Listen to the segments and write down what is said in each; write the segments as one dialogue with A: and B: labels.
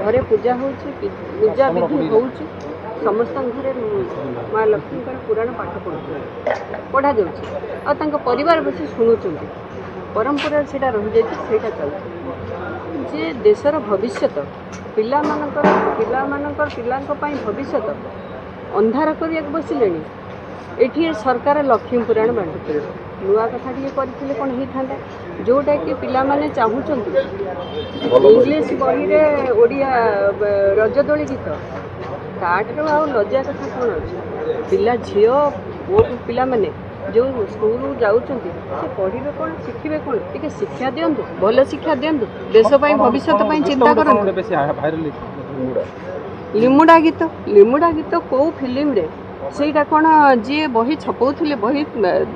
A: घरे पूजा हो पूजा विधि हो समस्त घरे माँ लक्ष्मी पुराण पाठ पढ़ा जा परिवार बस शुणुं परंपरा से रही जाता चलती जे देशर भविष्य पिला भविष्य अंधार कर बसिले ये सरकार लक्ष्मी पुराण बांटुते नुआ कथा करते कौन होता जोटा कि पिला माने चाहूँगी इंग्लिश बही रे ओडिया रजदोली गीत ताठू आ लज्जा कथा कौन अच्छे पिला झी पुओ पिला माने जो स्कूल जाऊँच पढ़े कौन शिखे कौन टे शिक्षा दिंतु भल शिक्षा दिंतु देशपाई भविष्य चिंता कर लिमुड़ा गीत कौ फिल्म रे सेटा कौन जी बही छपाऊले बही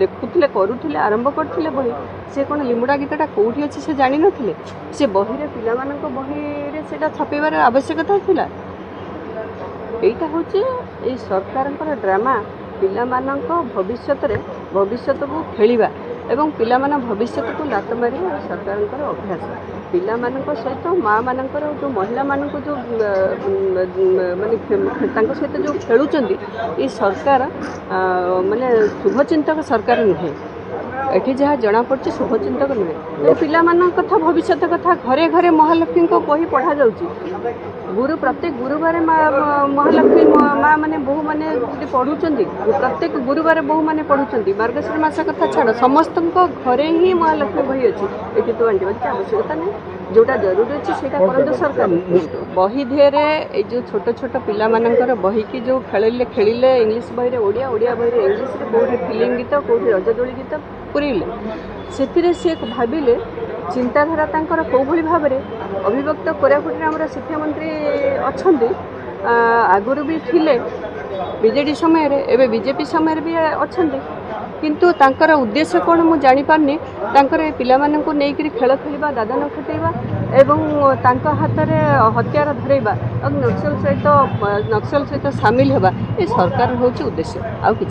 A: देखुले करुले आरंभ करते बही से कौन लिमुड़ा गीतटा कौटी अच्छे से जान नी से बही रे पिला बही से छपेबार आवश्यकता थिला एटा हूँ ये सरकार ड्रामा पिला भविष्य को खेलिबा एवं पिला भविष्य को लात मारे सरकार अभ्यास पिला सहित माँ मानकर जो महिला मान जो माने सहित जो खेलुचंदी ये सरकार माने शुभचिंतक सरकार नुहे एठी जहाँ जना पड़े शुभचिंतक नुहे पिला कथा भविष्य कथा घरे घरे महालक्ष्मी को बही पढ़ा जाउची प्रत्येक गुरुवार महालक्ष्मी माँ मैंने बहु मैंने पढ़ुंट प्रत्येक गुरुवार बहु मैंने पढ़ुंट मार्गशीर मास कथा छाड़ समस्त घरे ही महालक्ष्मी बही अच्छी ये तो बांटा आवश्यकता नहीं जोटा जरूरी अच्छी से करूँ सरकार बही ढेरे जो छोट छोट पिला बही की जो खेलिले इंग्लिश बही रे ओडिया बही रे इंग्लिश रे कौटे फिल्म गीत कौटे रजदोली गीत पुरेले से भाविले चिंताधारा तांकर कौभली भाव में अभिव्यक्त कोरापुट आम शिक्षा मंत्री अच्छा आगुरी भी थिले बीजेडी समय रे एवं बीजेपी समय भी अच्छा किंतु तांकर उद्देश्य कौन मुझे जापारे तांकर पिला मानू नहीं खेल खेलवा दादन खटेवा एवं तांका हाथ में हथियार धरेबा और नक्सल सहित सामिल होगा ये सरकार हूँ उद्देश्य आउ कि